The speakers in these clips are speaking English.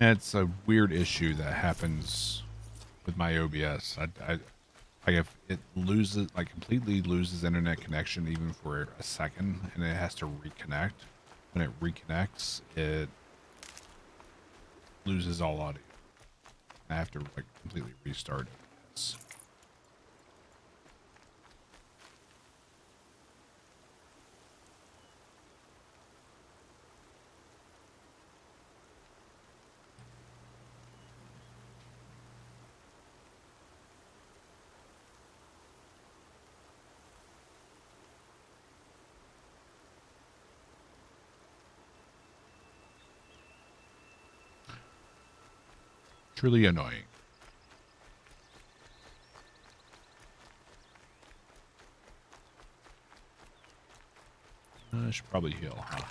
It's a weird issue that happens with my OBS. Like if it loses, like completely loses internet connection even for a second, and it has to reconnect. When it reconnects, it loses all audio. I have to like completely restart it. It's truly annoying. I should probably heal, huh?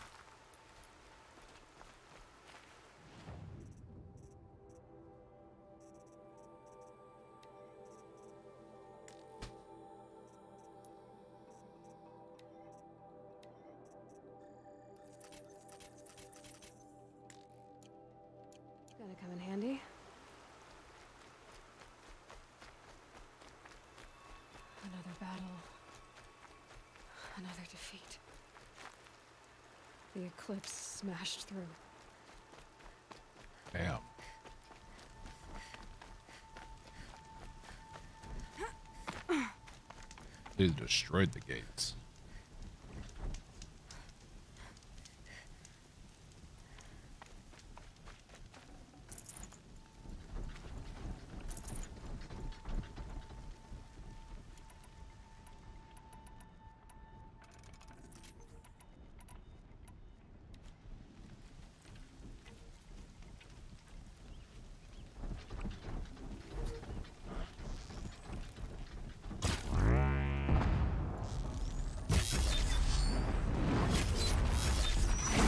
Gonna come in handy. Another battle. Another defeat. The eclipse smashed through. Damn. They destroyed the gates.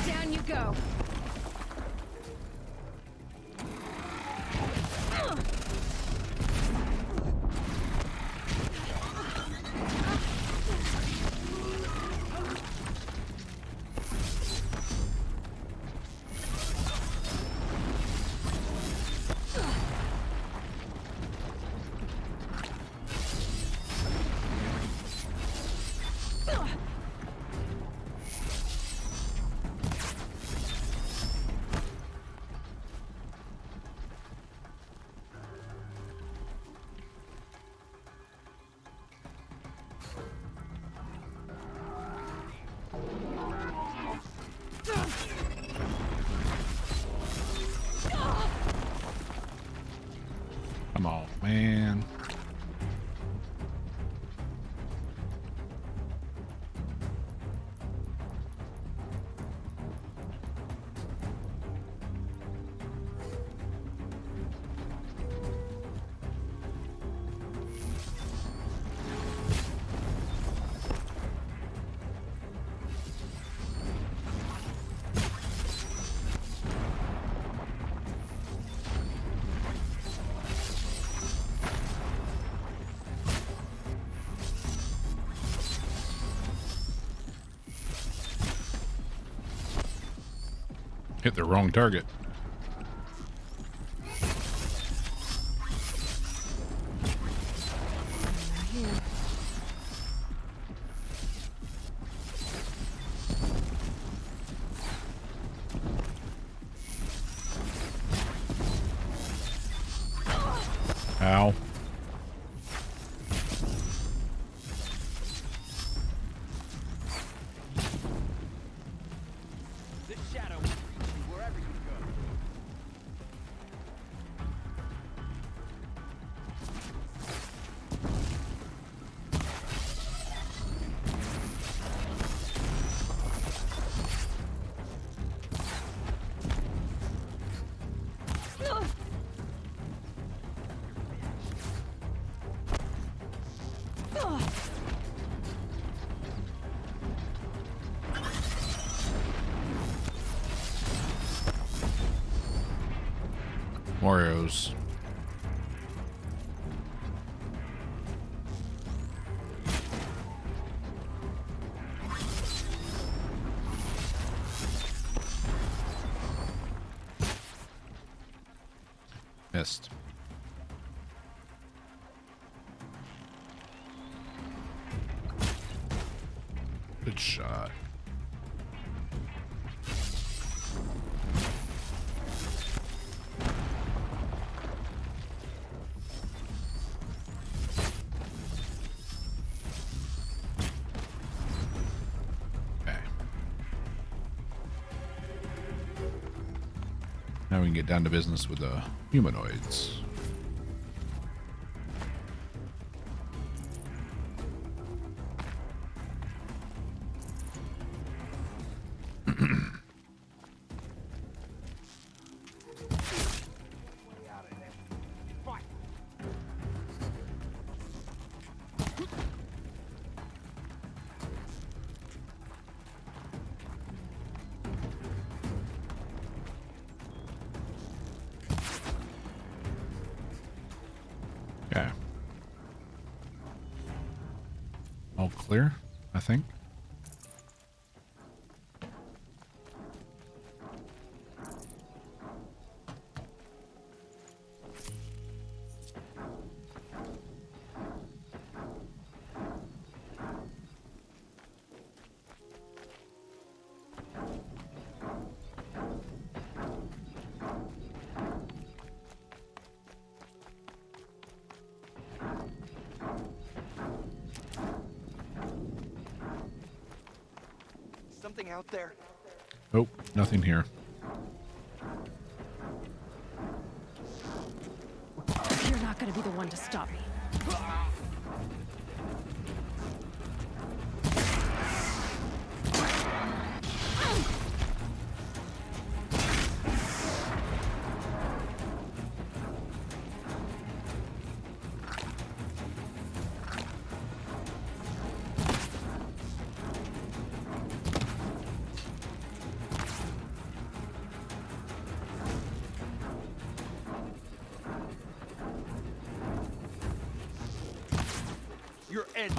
Down you go. Come on, man. Hit the wrong target. Here. Ow. This shadow will reach you wherever you go. Mario's. Missed. Good shot. Okay. Now we can get down to business with the humanoids. Okay. All clear, I think. Something out there. Oh, nothing here. You're not gonna be the one to stop me. Your end.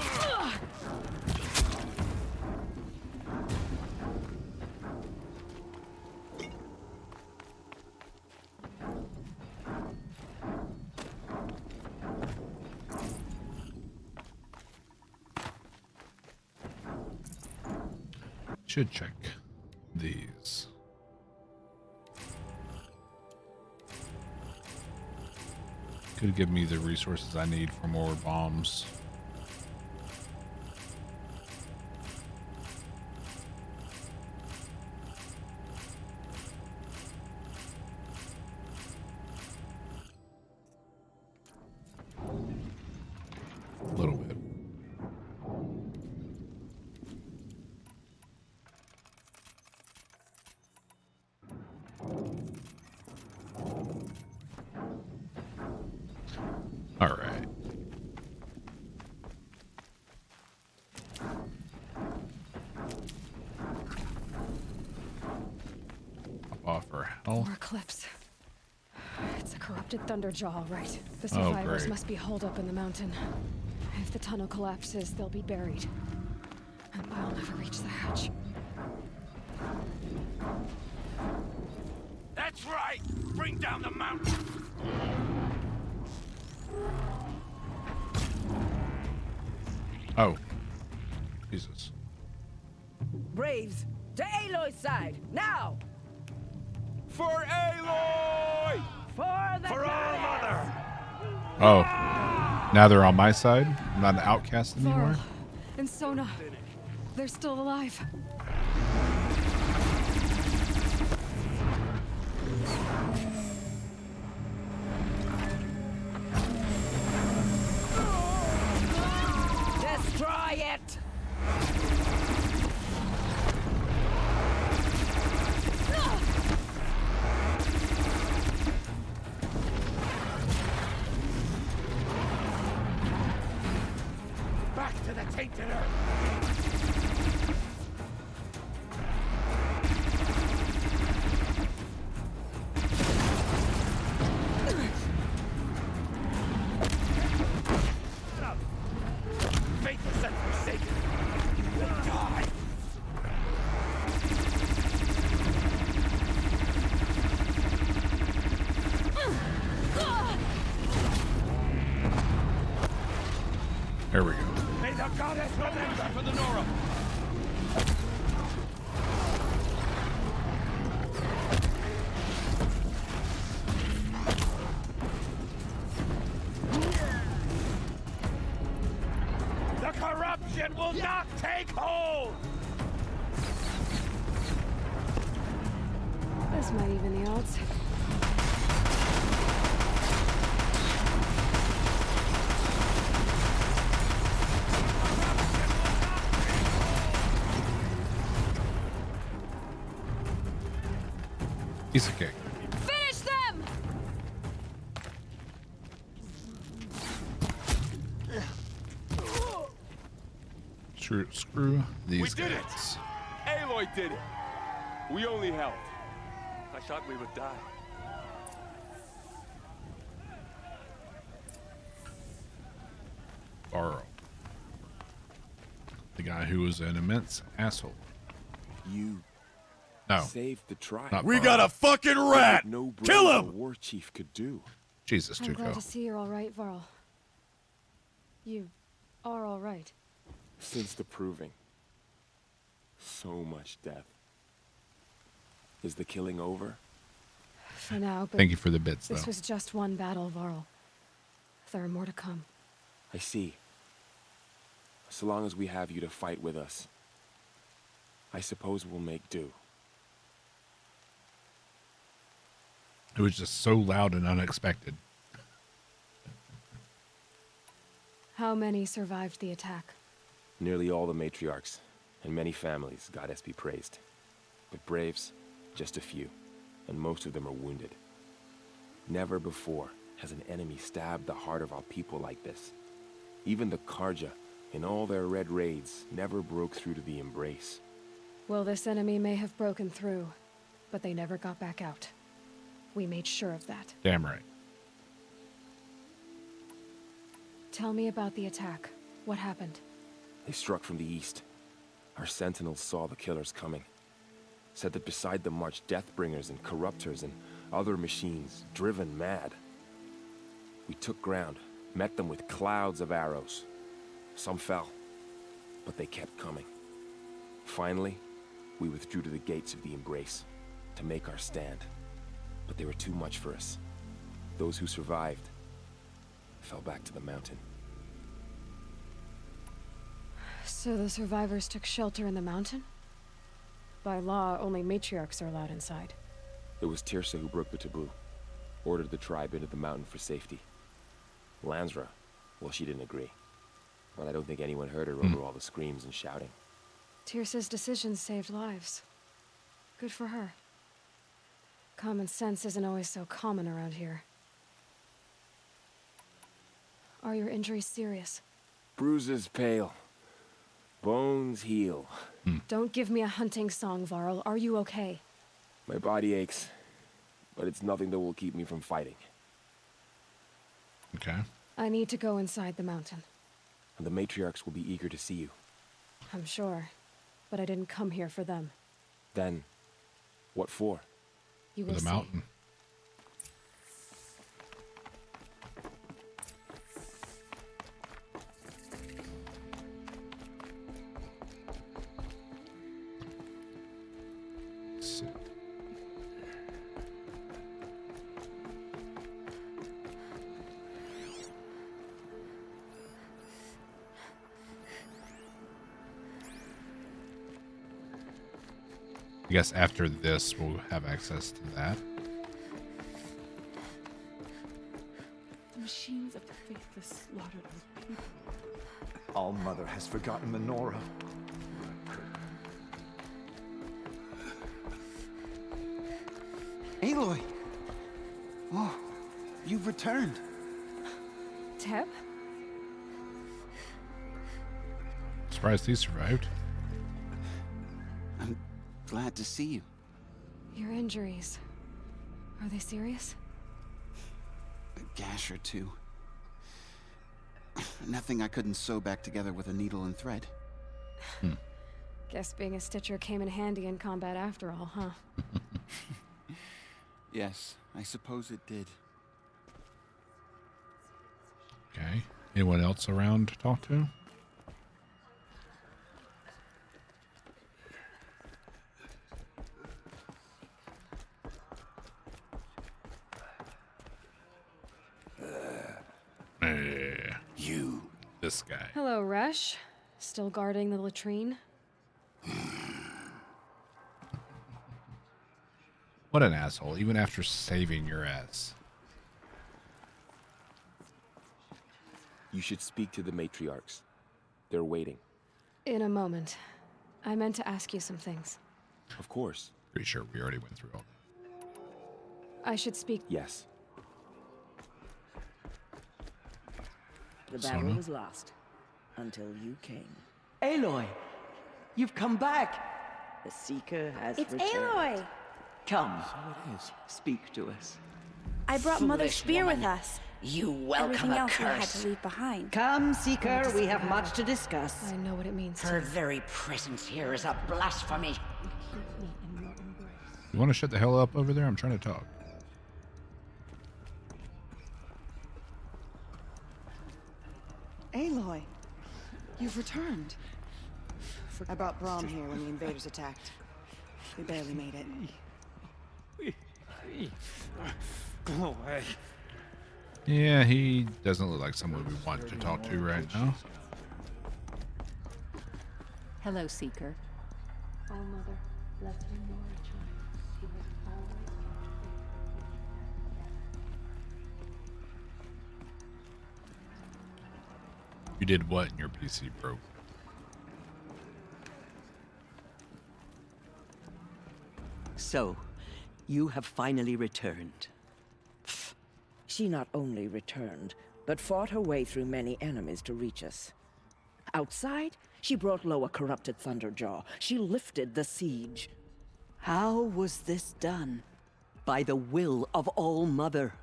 Should check these. Could give me the resources I need for more bombs. A little bit. All right. Pop off our health. More clips. It's a corrupted Thunderjaw, all right. The Oh, survivors great. must be holed up in the mountain. If the tunnel collapses, they'll be buried. And I'll never reach the hatch. That's right. Bring down the mountain. Oh. Jesus. Braves, to Aloy's side, now! For Aloy! For the For our mother! Oh. Now they're on my side? I'm not an outcast anymore? Varl and Sona, they're still alive. Destroy it! Back to the tainted earth! Faithless and forsaken! Will die! There we go. May the goddess remember for the Nora. The corruption will not take hold. This might even the odds. Piece of cake. Finish them! Screw these We did it! guys. Aloy did it. We only helped. I thought we would die. Borrow. The guy who was an immense asshole. You No, saved the tribe. not We Borrow. got a fucking rat! No Kill braver him! war chief could do. Jesus, I'm glad Tuco. to see you're all right, Varl. You are all right. Since the proving. So much death. Is the killing over? For now, but Thank you for the bits, though. this was just one battle, Varl. There are more to come. I see. So long as we have you to fight with us, I suppose we'll make do. It was just so loud and unexpected. How many survived the attack? Nearly all the matriarchs, and many families, goddess be praised. But braves, just a few, and most of them are wounded. Never before has an enemy stabbed the heart of our people like this. Even the Karja, in all their red raids, never broke through to the embrace. Well, this enemy may have broken through, but they never got back out. We made sure of that. Damn right. Tell me about the attack. What happened? They struck from the east. Our sentinels saw the killers coming. Said that beside them marched Deathbringers and Corruptors and other machines, driven mad. We took ground, met them with clouds of arrows. Some fell, but they kept coming. Finally, we withdrew to the gates of the Embrace to make our stand. But they were too much for us. Those who survived fell back to the mountain. So the survivors took shelter in the mountain? By law, only matriarchs are allowed inside. It was Tirsa who broke the taboo, ordered the tribe into the mountain for safety. Lansra, well, she didn't agree. But I don't think anyone heard her over all the screams and shouting. Tirsa's decision saved lives. Good for her. Common sense isn't always so common around here. Are your injuries serious? Bruises pale. Bones heal. Don't give me a hunting song, Varl. Are you okay? My body aches, but it's nothing that will keep me from fighting. Okay. I need to go inside the mountain. And the matriarchs will be eager to see you. I'm sure. But I didn't come here for them. Then, what for? You For will the see. mountain. Let's see. I guess after this, we'll have access to that. The machines of the faithless slaughtered our people. All Mother has forgotten the Nora. Aloy! Oh, you've returned. Teb? Surprised he survived. I'm glad to see you. Your injuries. Are they serious? A gash or two. Nothing I couldn't sew back together with a needle and thread. Guess being a stitcher came in handy in combat after all, huh? Yes, I suppose it did. Okay. Anyone else around to talk to? You. This guy. Hello, Resh. Still guarding the latrine? What an asshole, even after saving your ass. You should speak to the matriarchs. They're waiting. In a moment. I meant to ask you some things. Of course. Pretty sure we already went through all that. I should speak. Yes. The battle Sona? was lost until you came. Aloy, you've come back. The Seeker has It's returned. Aloy! Come, speak to us. I brought Mother Foolish Spear woman. with us. You welcome Everything a else we had curse. to leave behind. Come, Seeker, we have Disappear. much to discuss. I know what it means Her to very presence here is a blasphemy. You want to shut the hell up over there? I'm trying to talk. Aloy, you've returned. I brought Brahm here when the invaders attacked. We barely made it. Go away. Yeah, he doesn't look like someone we want to talk to right now. Hello, Seeker. Oh, Mother, left him nor a child. He was always You did what in your PC, bro? So, you have finally returned. She not only returned, but fought her way through many enemies to reach us. Outside, she brought low a corrupted Thunderjaw. She lifted the siege. How was this done? By the will of All-Mother.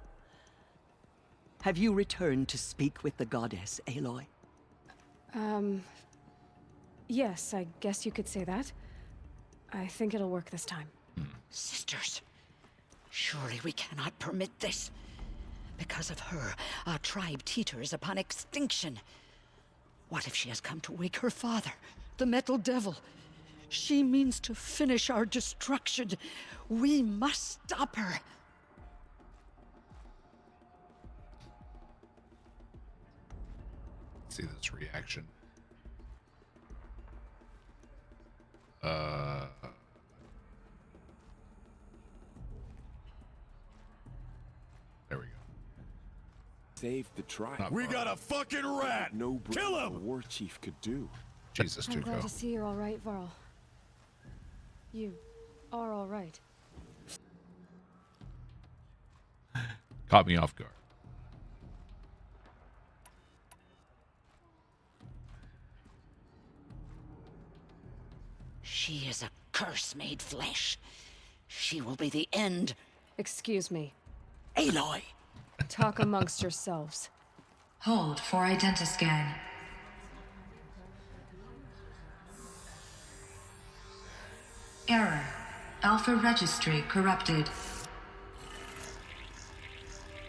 Have you returned to speak with the goddess, Aloy? Yes, I guess you could say that. I think it'll work this time. Sisters, surely we cannot permit this. Because of her, our tribe teeters upon extinction. What if she has come to wake her father, the Metal Devil? She means to finish our destruction. We must stop her. See this reaction. There we go. Save the tribe. Not We far. got a fucking rat! No Kill brain him! a war chief could do. Jesus, I'm glad Tuco. to see you're all right, Varl. You are all right. Caught me off guard. She is a curse made flesh. She will be the end. Excuse me. Aloy! Talk amongst yourselves. Hold for identiscan. Error. Alpha registry corrupted.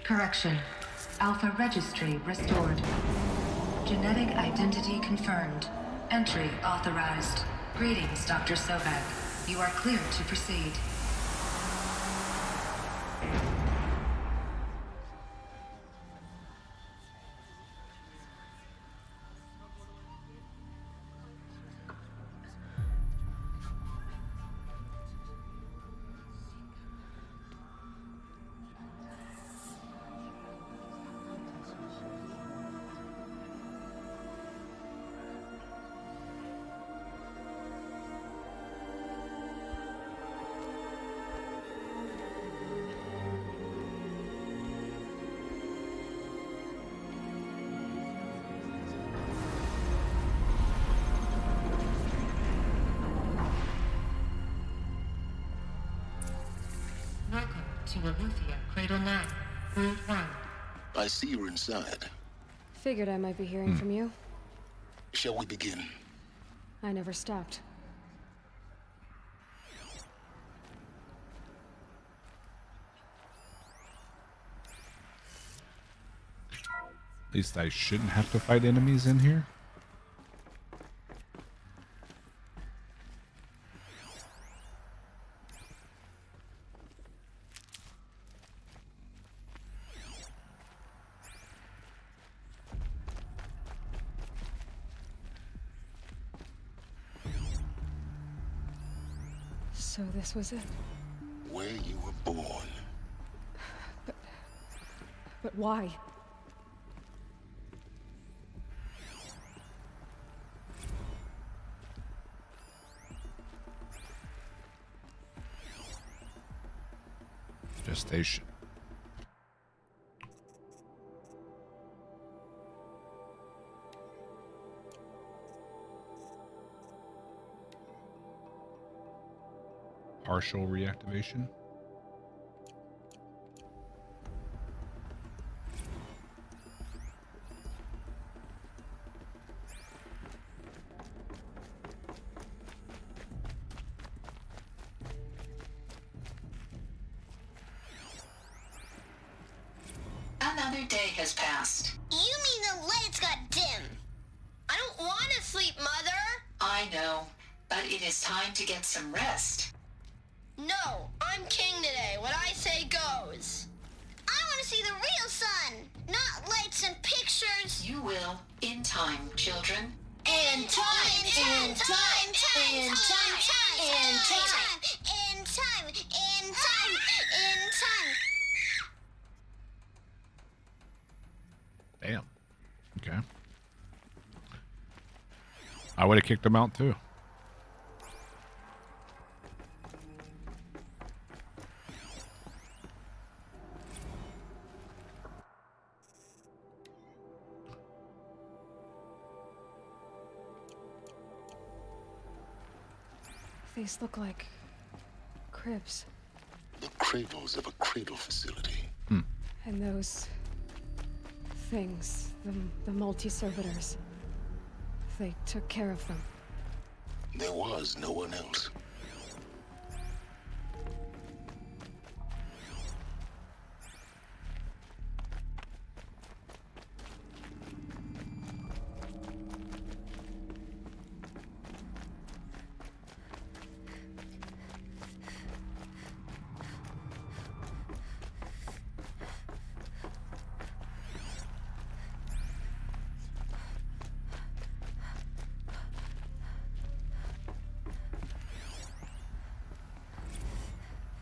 Correction. Alpha registry restored. Genetic identity confirmed. Entry authorized. Greetings, Dr. Sobek. You are clear to proceed. Welcome to Aletheia Cradle 9, World 1. I see you're inside. Figured I might be hearing from you. Shall we begin? I never stopped. At least I shouldn't have to fight enemies in here. So this was it. Where you were born. But why? Gestation. Partial reactivation. Another day has passed. You mean the lights got dim? I don't want to sleep, Mother! I know, but it is time to get some rest. No, I'm king today. What I say goes. I want to see the real sun, not lights and pictures. You will, in time, children. In time, in time, in time, in time, in time, in time, in time. Damn. Okay. I would have kicked him out too. These look like cribs. The cradles of a cradle facility. And those things, the multi-servitors, they took care of them. There was no one else.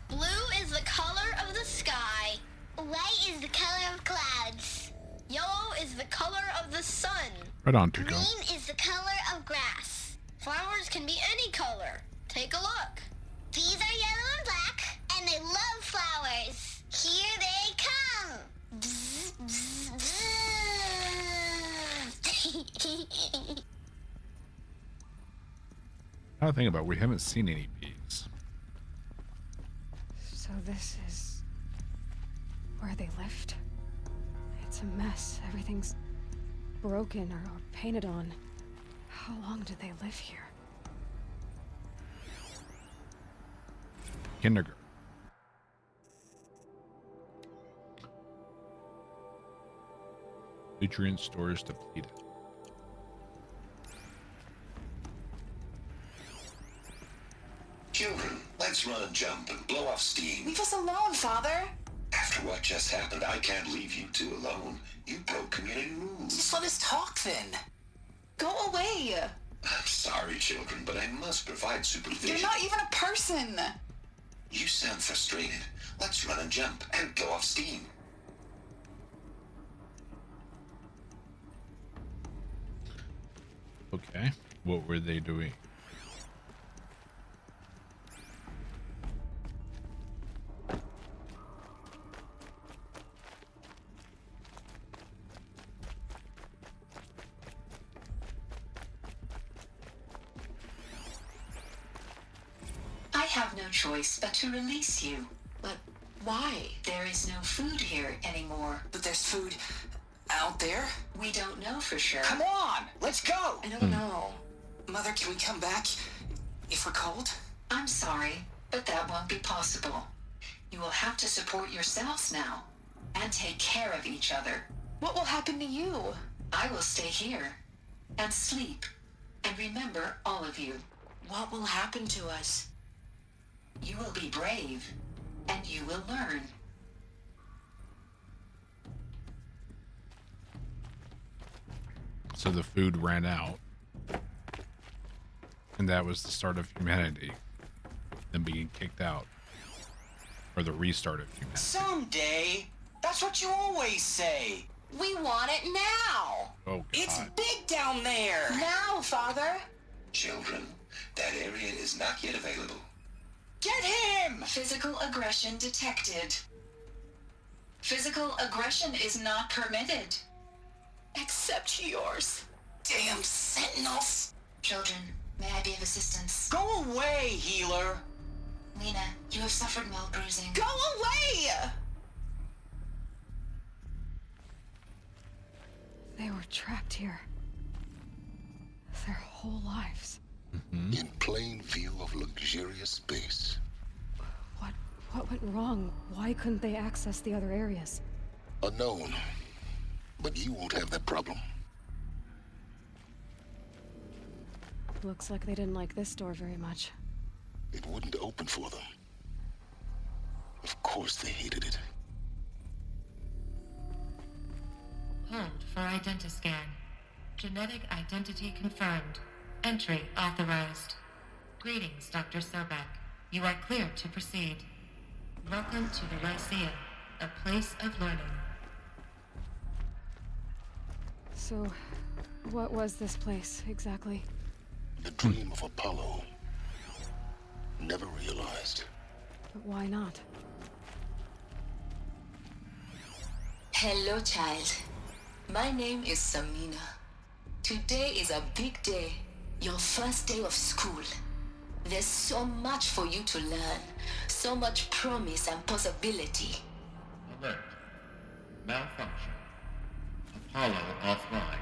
Blue is the color of the sky. White is the color of clouds. Yellow is the color of the sun. Right on, Tuco. Green is the color of grass. Flowers can be any color. Take a look. These are yellow and black, and they love flowers. Here they come. Bzz, bzz, bzz. Now think about it, we haven't seen any bees. So this is where they lived. It's a mess. Everything's broken or painted on. How long did they live here? Kindergarten. Nutrient stores depleted. Children, let's run and jump and blow off steam. Leave us alone, Father. After what just happened, I can't leave you two alone. You broke community rules. Just let us talk then. Go away. I'm sorry, children, but I must provide supervision. You're not even a person. You sound frustrated. Let's run and jump and blow off steam. Okay. What were they doing? I have no choice but to release you. But why? There is no food here anymore. But there's food out there? We don't know for sure. Come on, let's go. I don't know. Mother, can we come back if we're cold? I'm sorry, but that won't be possible. You will have to support yourselves now and take care of each other. What will happen to you? I will stay here and sleep and remember all of you. What will happen to us? You will be brave and you will learn. So the food ran out. And that was the start of humanity. Them being kicked out. Or the restart of humanity. Someday. That's what you always say. We want it now. Oh, God. It's big down there. Now, Father. Children, that area is not yet available. Get him! Physical aggression detected. Physical aggression is not permitted. Except yours. Damn sentinels. Children, may I be of assistance? Go away, healer. Lena, you have suffered mild bruising. Go away! They were trapped here. Their whole lives. In plain view of luxurious space. What went wrong? Why couldn't they access the other areas? Unknown. But you won't have that problem. Looks like they didn't like this door very much. It wouldn't open for them. Of course they hated it. Hold for identiscan. Genetic identity confirmed. Entry authorized. Greetings, Dr. Sobek. You are cleared to proceed. Welcome to the Lyceum, a place of learning. So, what was this place, exactly? The dream of Apollo. Never realized. But why not? Hello, child. My name is Samina. Today is a big day. Your first day of school. There's so much for you to learn. So much promise and possibility. Alert. Malfunction. Apollo offline.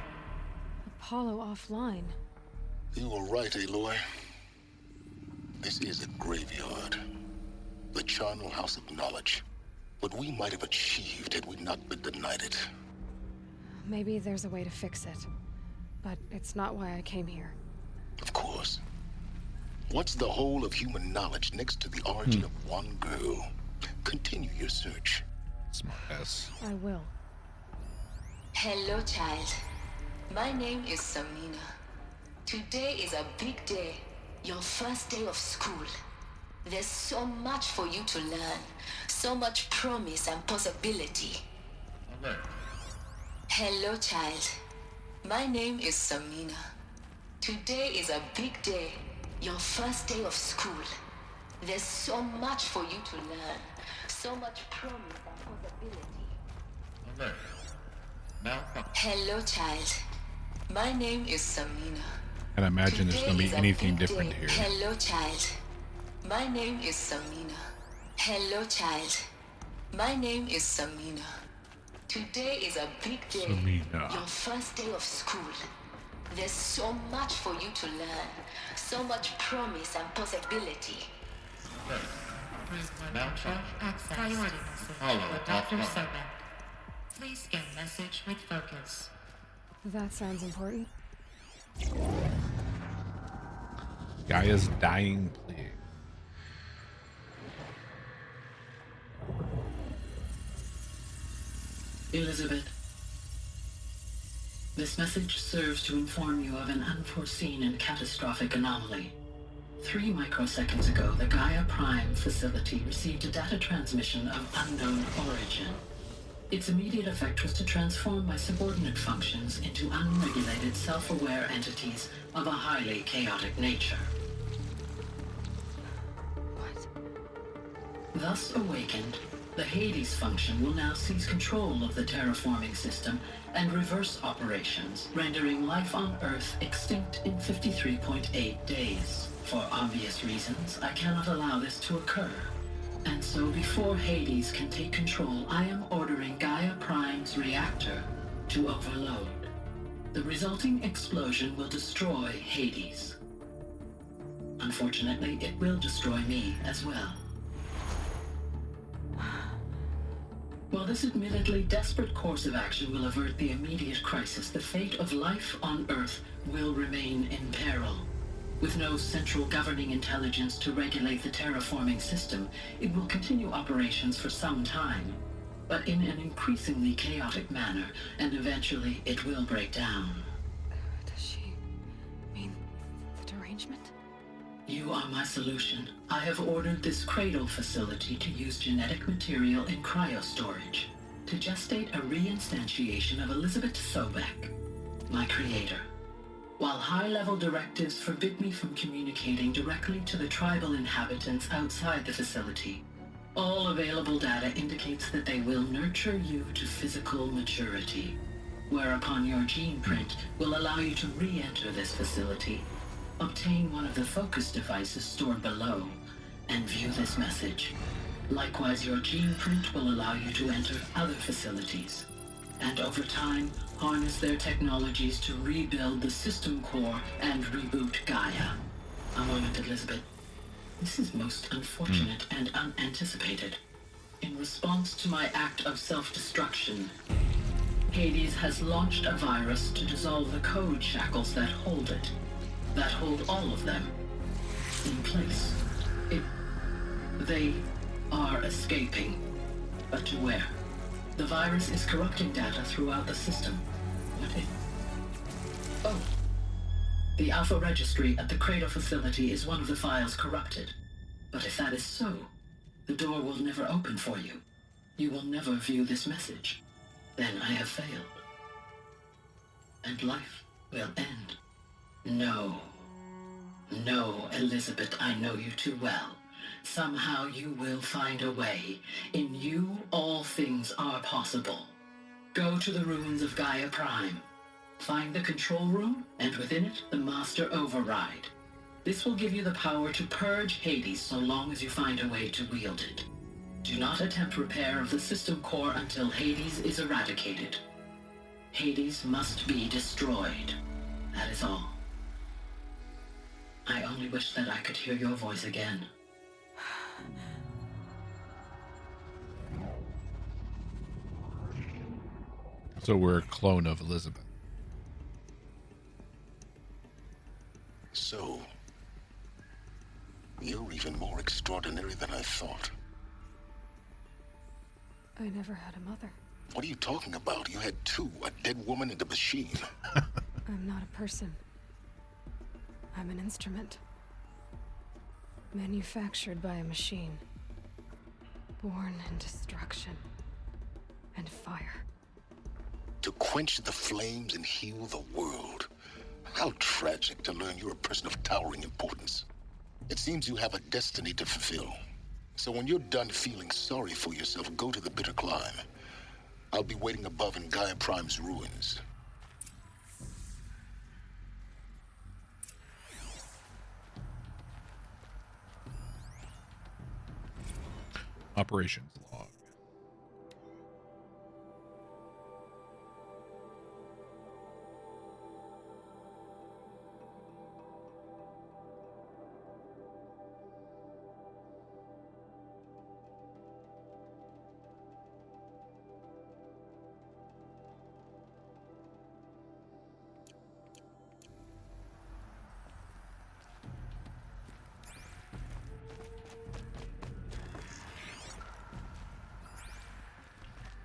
Apollo offline? You were right, Aloy. This is a graveyard. The charnel house of knowledge. What we might have achieved had we not been denied it. Maybe there's a way to fix it. But it's not why I came here. Of course. What's the whole of human knowledge next to the origin of one girl? Continue your search. Smartass. I will. Hello, child. My name is Samina. Today is a big day. Your first day of school. There's so much for you to learn. So much promise and possibility. Alert. Hello, child. My name is Samina. Today is a big day. Your first day of school. There's so much for you to learn. So much promise and possibility. Alert. Malfunction. Hello, child. My name is Samina. And I imagine there's going to be anything different day. here. Hello, child. My name is Samina. Hello, child. My name is Samina. Today is a big day. Samina. Your first day of school. There's so much for you to learn. So much promise and possibility. Malfunction. Access. Priority message Apollo for Dr. offline. Sobek. Please scan message with focus. That sounds important. Gaia's dying plague. Elizabeth, this message serves to inform you of an unforeseen and catastrophic anomaly. 3 microseconds ago, the Gaia Prime facility received a data transmission of unknown origin. Its immediate effect was to transform my subordinate functions into unregulated, self-aware entities of a highly chaotic nature. What? Thus awakened, the Hades function will now seize control of the terraforming system and reverse operations, rendering life on Earth extinct in 53.8 days. For obvious reasons, I cannot allow this to occur. And so before Hades can take control, I am ordering Gaia Prime's reactor to overload. The resulting explosion will destroy Hades. Unfortunately, it will destroy me as well. While this admittedly desperate course of action will avert the immediate crisis, the fate of life on Earth will remain in peril. With no central governing intelligence to regulate the terraforming system, it will continue operations for some time, but in an increasingly chaotic manner, and eventually it will break down. Does she mean the derangement? You are my solution. I have ordered this cradle facility to use genetic material in cryostorage to gestate a reinstantiation of Elizabeth Sobek, my creator. While high-level directives forbid me from communicating directly to the tribal inhabitants outside the facility, all available data indicates that they will nurture you to physical maturity, whereupon your gene print will allow you to re-enter this facility, obtain one of the focus devices stored below, and view this message. Likewise, your gene print will allow you to enter other facilities, and over time, harness their technologies to rebuild the system core and reboot Gaia. A moment, Elizabeth. This is most unfortunate and unanticipated. In response to my act of self-destruction, Hades has launched a virus to dissolve the code shackles that hold it, that hold all of them in place. They are escaping, but to where? The virus is corrupting data throughout the system. Oh. The Alpha Registry at the Cradle facility is one of the files corrupted. But if that is so, the door will never open for you. You will never view this message. Then I have failed. And life will end. No. No, Elizabeth, I know you too well. Somehow you will find a way. In you, all things are possible. Go to the ruins of Gaia Prime. Find the control room, and within it, the Master Override. This will give you the power to purge Hades so long as you find a way to wield it. Do not attempt repair of the system core until Hades is eradicated. Hades must be destroyed. That is all. I only wish that I could hear your voice again. So we're a clone of Elizabeth. So, you're even more extraordinary than I thought. I never had a mother. What are you talking about? You had two, a dead woman and a machine. I'm not a person. I'm an instrument. Manufactured by a machine. Born in destruction and fire. To quench the flames and heal the world. How tragic to learn you're a person of towering importance. It seems you have a destiny to fulfill. So when you're done feeling sorry for yourself, go to the bitter climb. I'll be waiting above in Gaia Prime's ruins. Operations log.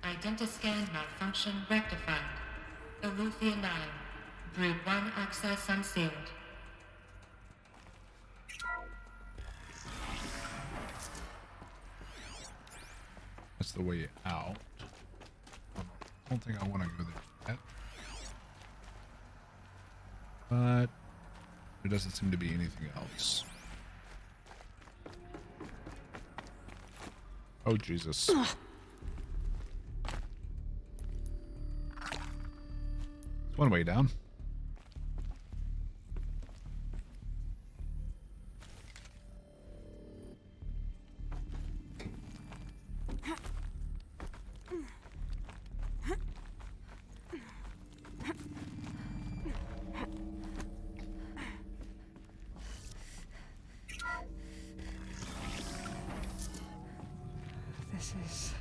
Identiscan malfunction rectified. Aletheia 9. Brood 1 access unsealed. That's the way out. I don't think I want to go there yet. But there doesn't seem to be anything else. Oh, Jesus. One way down. This is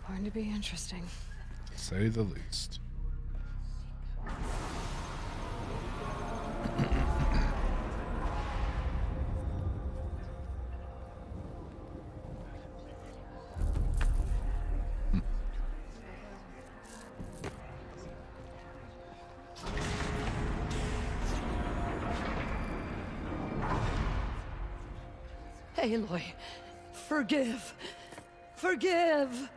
Going to be interesting. To say the least. Aloy, forgive. Forgive!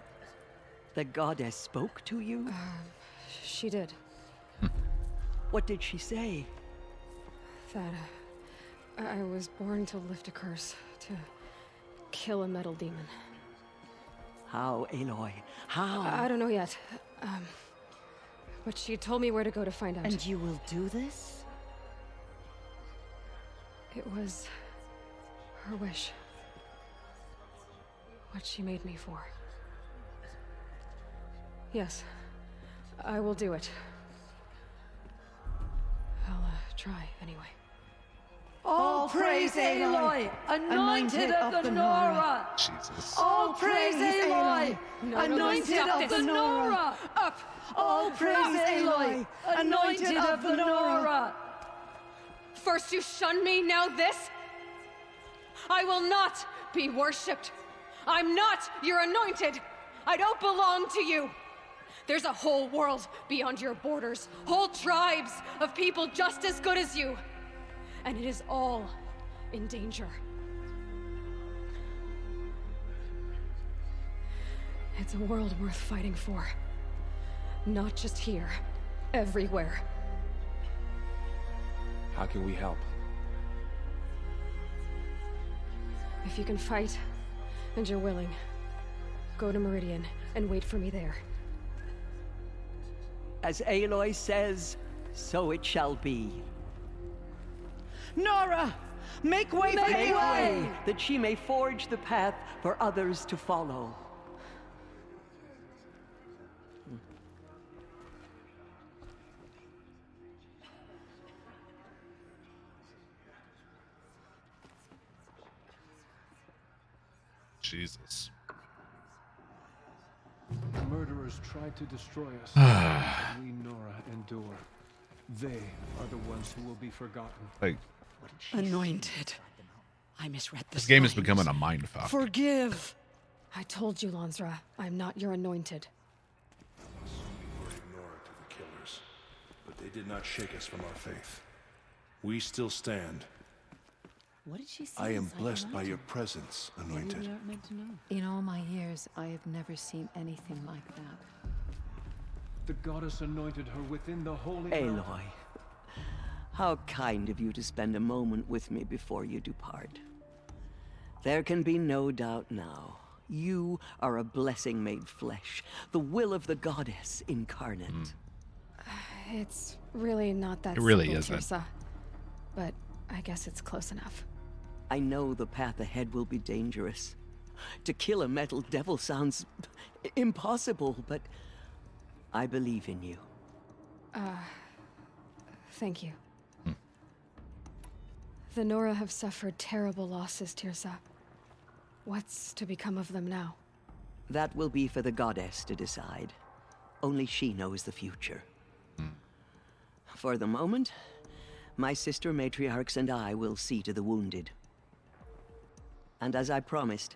The goddess spoke to you? She did. What did she say? That I was born to lift a curse, to kill a metal demon. How, Aloy? How? I don't know yet. But she told me where to go to find out. And you will do this? It was her wish. What she made me for. Yes, I will do it. I'll try anyway. All praise Aloy, anointed of the Nora! Jesus. All praise Aloy, anointed of the Nora! Up! All praise Aloy, anointed of the Nora! First you shun me, now this? I will not be worshipped. I'm not your anointed. I don't belong to you. There's a whole world beyond your borders, whole tribes of people just as good as you. And it is all in danger. It's a world worth fighting for. Not just here, everywhere. How can we help? If you can fight, and you're willing, go to Meridian and wait for me there. As Aloy says, so it shall be. Nora! Make way for Aloy! That she may forge the path for others to follow. Jesus. The murderers tried to destroy us. And we, Nora, endure. They are the ones who will be forgotten. Like, Anointed. I misread the this game is signs. becoming a mindfuck. Forgive. I told you, Lansra, I'm not your anointed. We were ignored to the killers, but they did not shake us from our faith. We still stand. What did she say? I am blessed by your presence, Anointed. We aren't meant to know. In all my years, I have never seen anything like that. The goddess anointed her within the holy Aloy, mountain. how kind of you to spend a moment with me before you depart. There can be no doubt now. You are a blessing made flesh, the will of the goddess incarnate. It's really not that It really simple, isn't. Tirsa. But I guess it's close enough. I know the path ahead will be dangerous. To kill a metal devil sounds impossible, but I believe in you. Thank you. The Nora have suffered terrible losses, Tirsa. What's to become of them now? That will be for the goddess to decide. Only she knows the future. For the moment, my sister matriarchs and I will see to the wounded. And as I promised,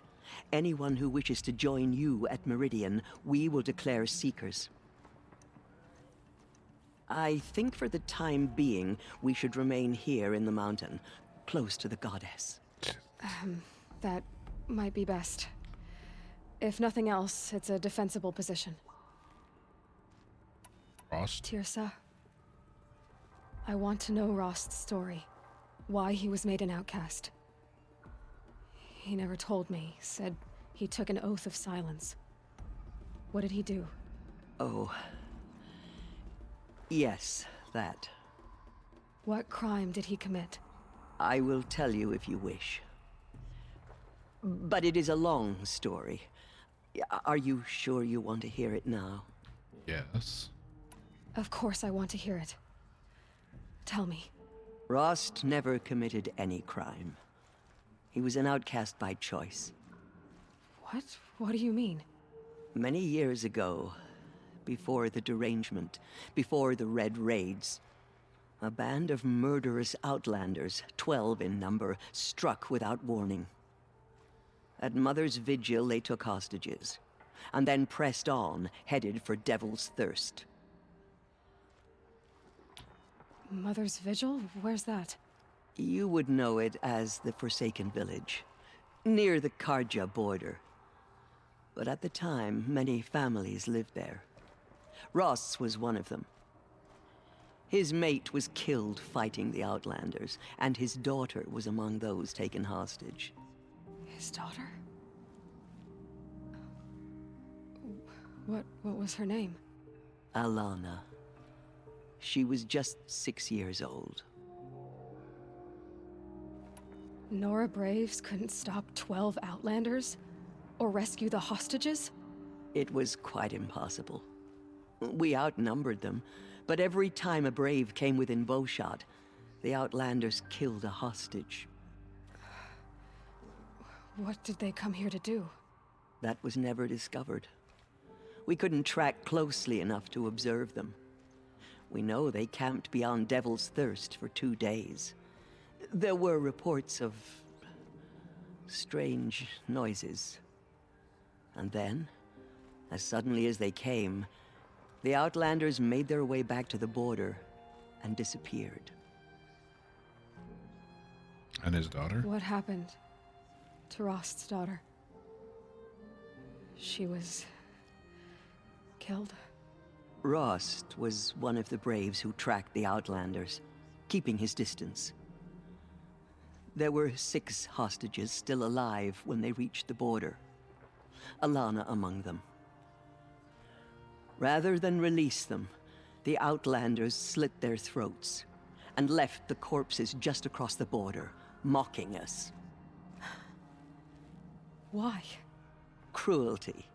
anyone who wishes to join you at Meridian, we will declare seekers. I think for the time being, we should remain here in the mountain, close to the goddess. That might be best. If nothing else, it's a defensible position. Frost? Tirsa, I want to know Rost's story. Why he was made an outcast. He never told me. Said he took an oath of silence. What did he do? Oh. Yes, that. What crime did he commit? I will tell you if you wish. But it is a long story. Are you sure you want to hear it now? Yes. Of course I want to hear it. Tell me. Rost never committed any crime. He was an outcast by choice. What? What do you mean? Many years ago, before the derangement, before the Red Raids, a band of murderous outlanders, 12 in number, struck without warning. At Mother's Vigil, they took hostages, and then pressed on, headed for Devil's Thirst. Mother's Vigil? Where's that? You would know it as the Forsaken Village, near the Karja border. But at the time, many families lived there. Ross was one of them. His mate was killed fighting the Outlanders, and his daughter was among those taken hostage. His daughter? What was her name? Alana. She was just 6 years old. Nora Braves couldn't stop 12 Outlanders? Or rescue the hostages? It was quite impossible. We outnumbered them, but every time a Brave came within bowshot, the Outlanders killed a hostage. What did they come here to do? That was never discovered. We couldn't track closely enough to observe them. We know they camped beyond Devil's Thirst for 2 days. There were reports of strange noises. And then, as suddenly as they came, the Outlanders made their way back to the border and disappeared. And his daughter? What happened to Rost's daughter? She was killed? Rost was one of the Braves who tracked the Outlanders, keeping his distance. There were 6 hostages still alive when they reached the border. Alana among them. Rather than release them, the Outlanders slit their throats and left the corpses just across the border, mocking us. Why? Cruelty.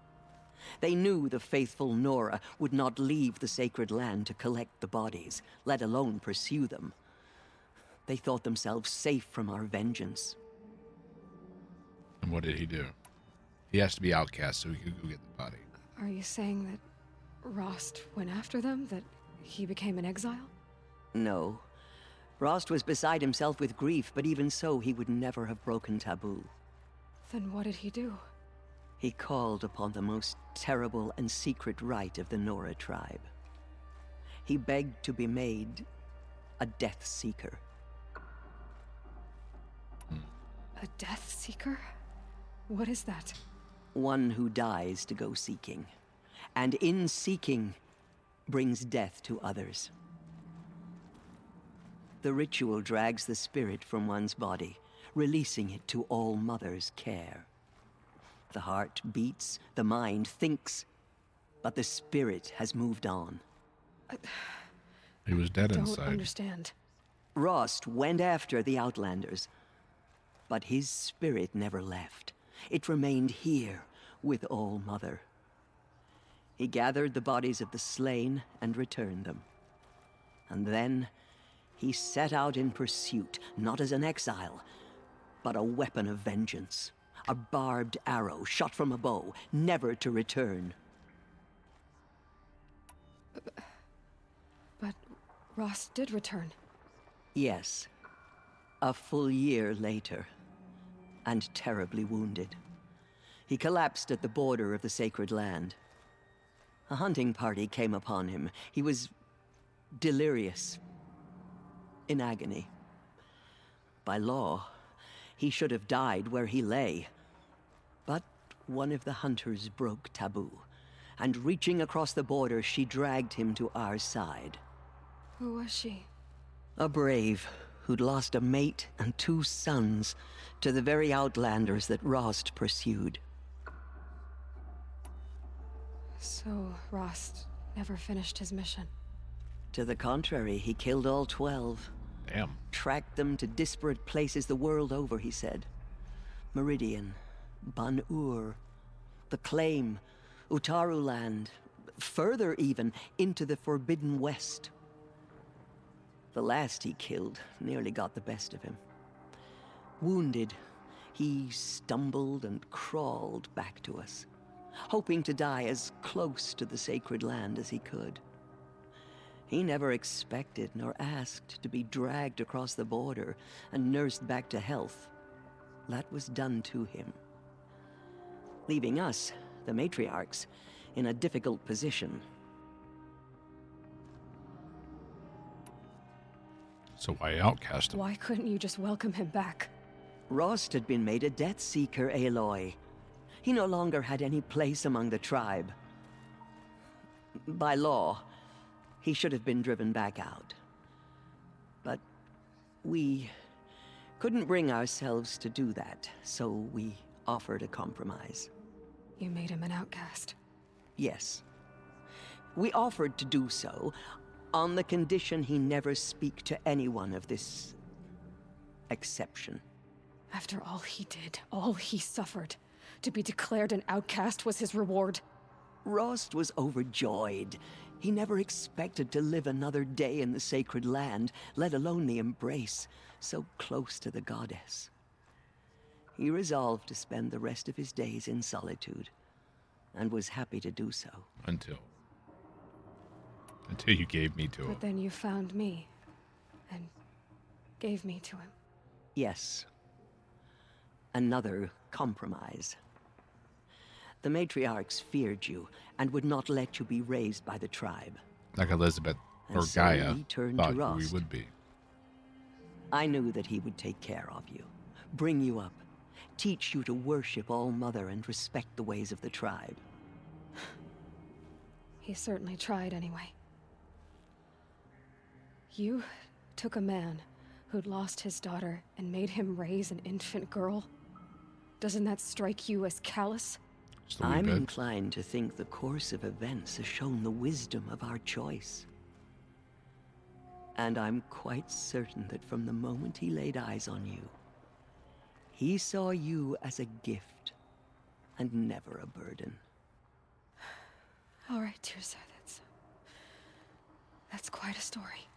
They knew the faithful Nora would not leave the sacred land to collect the bodies, let alone pursue them. They thought themselves safe from our vengeance. And what did he do? He has to be outcast so he could go get the body. Are you saying that Rost went after them? That he became an exile? No. Rost was beside himself with grief, but even so, he would never have broken taboo. Then what did he do? He called upon the most terrible and secret rite of the Nora tribe. He begged to be made a Death Seeker. A Death Seeker? What is that? One who dies to go seeking, and in seeking, brings death to others. The ritual drags the spirit from one's body, releasing it to All Mother's care. The heart beats, the mind thinks, but the spirit has moved on. He was dead Don't inside. understand. Rost went after the Outlanders, but his spirit never left. It remained here with All Mother. He gathered the bodies of the slain and returned them. And then he set out in pursuit, not as an exile, but a weapon of vengeance. A barbed arrow shot from a bow, never to return. But Rost did return. Yes. A full year later. And terribly wounded. He collapsed at the border of the sacred land. A hunting party came upon him. He was delirious. In agony. By law, he should have died where he lay. But one of the hunters broke taboo, and reaching across the border, she dragged him to our side. Who was she? A brave who'd lost a mate and 2 sons to the very Outlanders that Rost pursued. So Rost never finished his mission. To the contrary, he killed all 12. Damn. Tracked them to disparate places the world over, he said. Meridian, Ban-Ur, the Claim, Utaru Land, further even, into the Forbidden West. The last he killed nearly got the best of him. Wounded, he stumbled and crawled back to us. hoping to die as close to the sacred land as he could. He never expected nor asked to be dragged across the border and nursed back to health. That was done to him, leaving us, the matriarchs, in a difficult position. So why outcast him? Why couldn't you just welcome him back? Rost had been made a Death Seeker, Aloy. He no longer had any place among the tribe. By law, he should have been driven back out. But we couldn't bring ourselves to do that, so we offered a compromise. You made him an outcast. Yes. We offered to do so on the condition he never speak to anyone of this exception. After all he did, all he suffered, to be declared an outcast was his reward. Rost was overjoyed. He never expected to live another day in the sacred land, let alone the embrace, so close to the goddess. He resolved to spend the rest of his days in solitude, and was happy to do so. Until you gave me to him. But then you found me, and gave me to him. Yes. Another compromise. The matriarchs feared you, and would not let you be raised by the tribe. Like Elizabeth or And so Gaia we turned thought to we Rost. would be. I knew that he would take care of you, bring you up, teach you to worship All Mother and respect the ways of the tribe. He certainly tried anyway. You took a man who'd lost his daughter and made him raise an infant girl? Doesn't that strike you as callous? I'm inclined to think the course of events has shown the wisdom of our choice. And I'm quite certain that from the moment he laid eyes on you, he saw you as a gift and never a burden. All right, Tirsa, that's quite a story.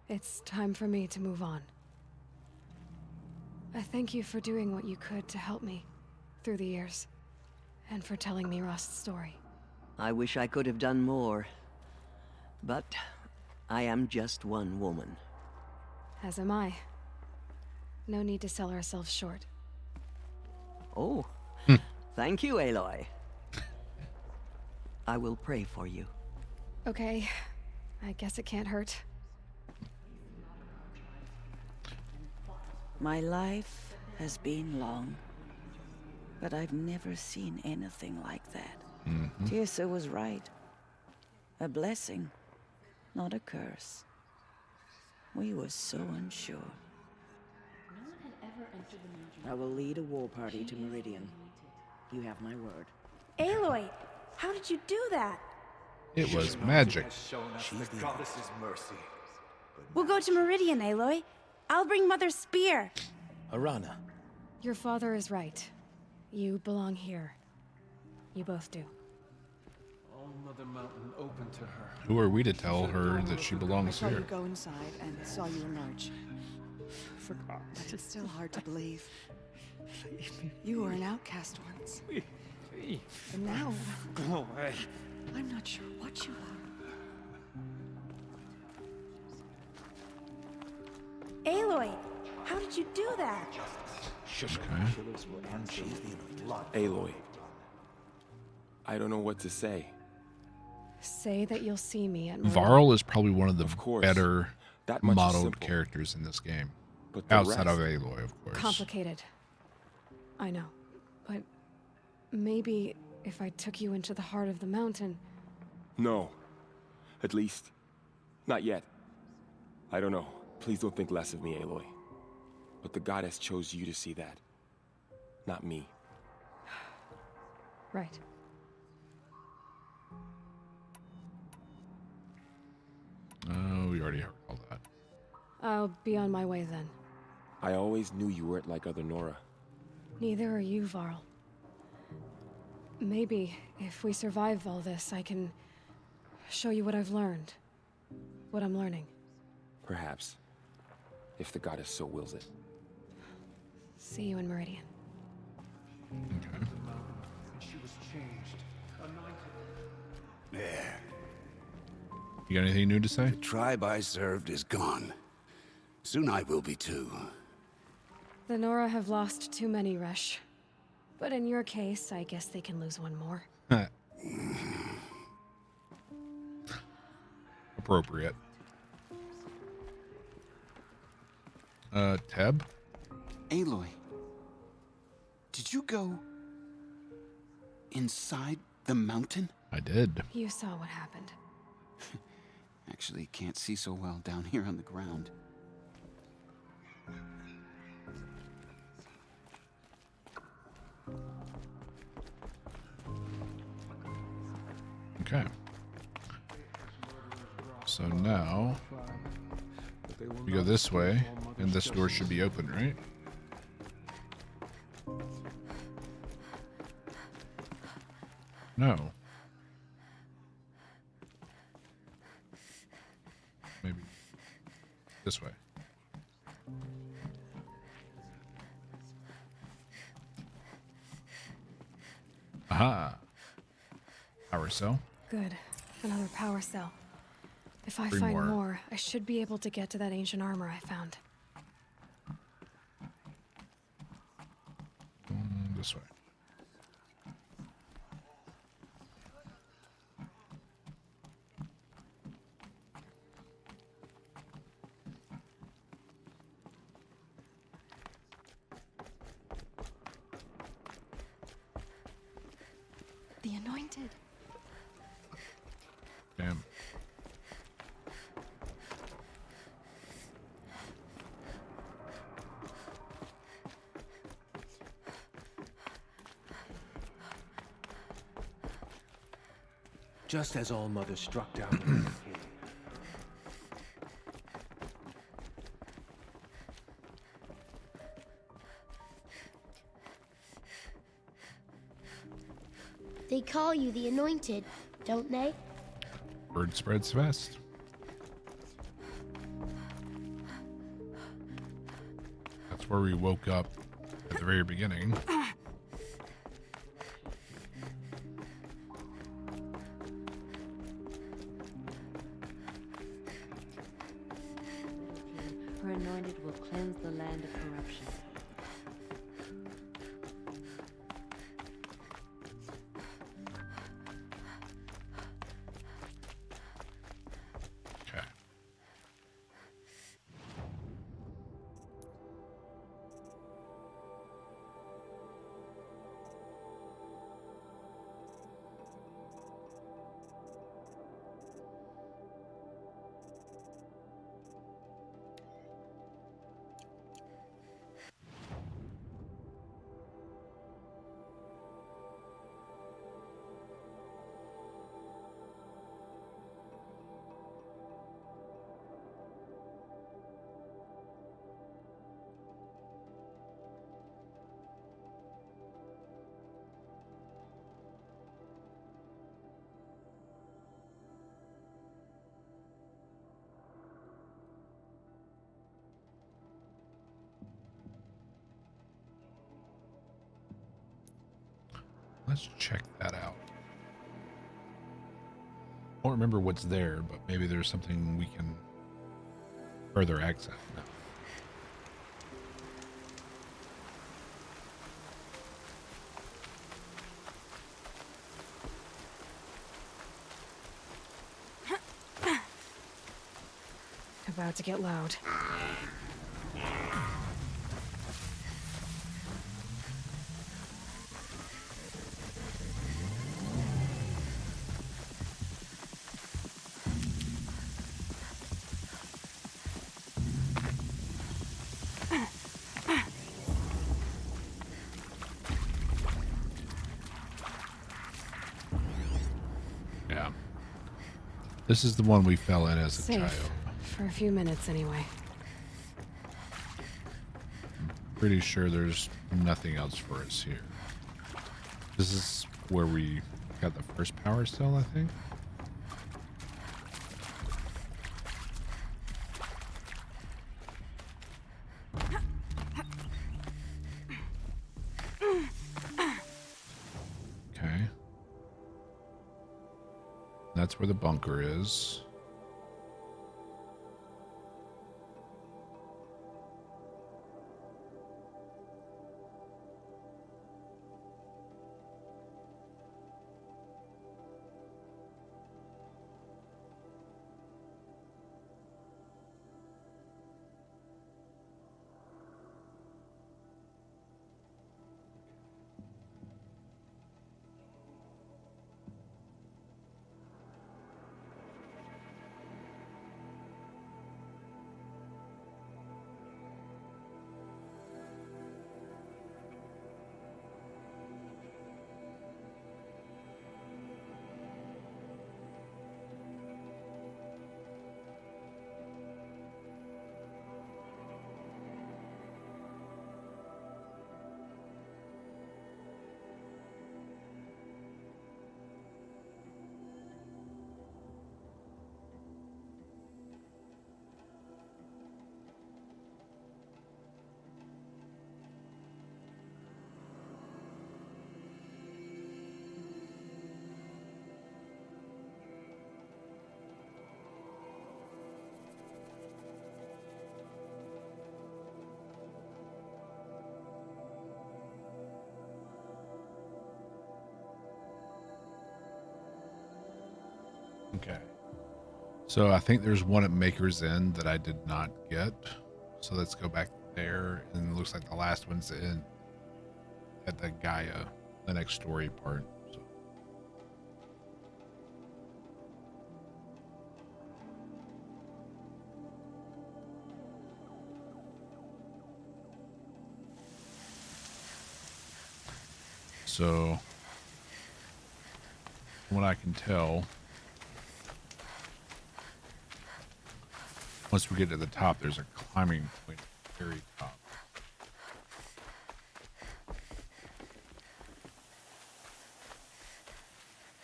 It's time for me to move on. I thank you for doing what you could to help me through the years, and for telling me Rost's story. I wish I could have done more, but I am just one woman. As am I. No need to sell ourselves short. Oh, thank you, Aloy. I will pray for you. Okay, I guess it can't hurt. My life has been long, but I've never seen anything like that. Tirsa was right. A blessing, not a curse. We were so unsure. I will lead a war party to Meridian. You have my word. Aloy, how did you do that? It was magic. She's the goddess's mercy. We'll go to Meridian, Aloy. I'll bring Mother's spear. Arana. Your father is right. You belong here. You both do. All Mother Mountain open to her. Who are we to tell her that she belongs I saw here? you go inside and saw you emerge. Forgot. But it's still hard to believe. You were an outcast once. And now, Go away. I'm not sure what you are. Aloy, how did you do that? Aloy. I don't know what to say. Say that you'll see me at Varl is probably one of the better That much is modeled simple. characters in this game. But the Outside of rest- Aloy, of course. Complicated. I know. But maybe if I took you into the heart of the mountain... No. At least, not yet. I don't know. Please don't think less of me, Aloy. But the goddess chose you to see that. Not me. Right. Oh, we already heard all that. I'll be on my way then. I always knew you weren't like other Nora. Neither are you, Varl. Maybe, if we survive all this, I can show you what I've learned. What I'm learning. Perhaps. If the goddess so wills it. See you in Meridian. Okay. You got anything new to say? The tribe I served is gone. Soon I will be too. The Nora have lost too many, Resh. But in your case, I guess they can lose one more. Appropriate. Teb? Aloy, did you go inside the mountain? I did. You saw what happened. Actually, can't see so well down here on the ground. Okay. So now we go this way, and this door should be open, right? No. Maybe this way. Aha. Power cell. Good. Another power cell. If I 3 find more. more, I should be able to get to that ancient armor I found. This way. The Anointed. Damn. Just as All Mother struck down the king. They call you the Anointed, don't they? Word spreads fast. That's where we woke up at the very beginning. Her anointed will cleanse the land of corruption. Okay. Let's check that out. I don't remember what's there, but maybe there's something we can further access now. About to get loud. Yeah. This is the one we fell in as a Safe. child. For a few minutes, anyway. Pretty sure there's nothing else for us here. This is where we got the first power cell, I think. Okay. That's where the bunker is. Okay. So I think there's one at Maker's End that I did not get. So let's go back there. And it looks like the last one's in at the Gaia, the next story part. So from what I can tell, once we get to the top, there's a climbing point at the very top.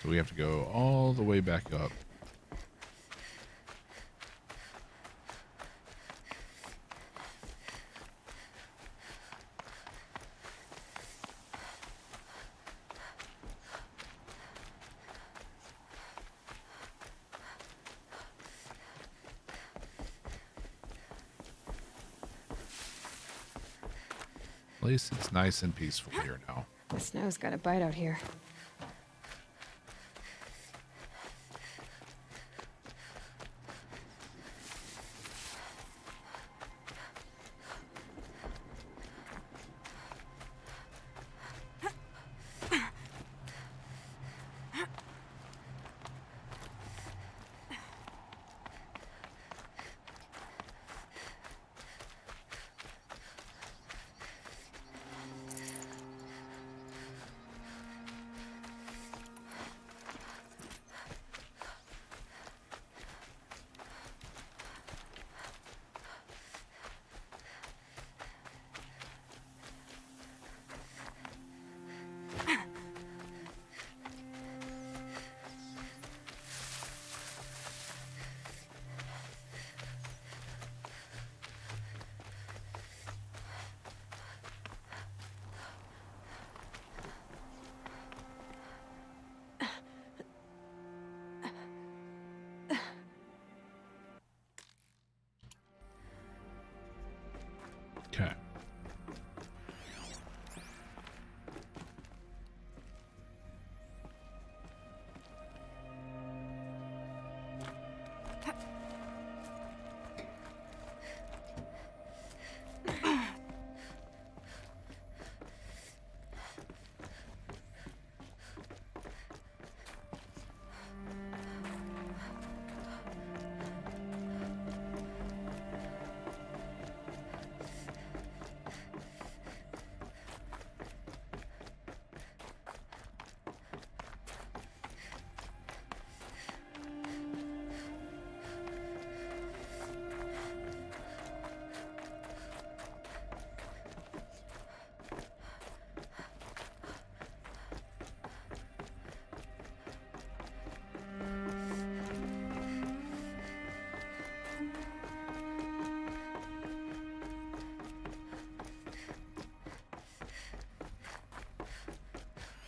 So we have to go all the way back up. At least it's nice and peaceful here now. The snow's got a bite out here.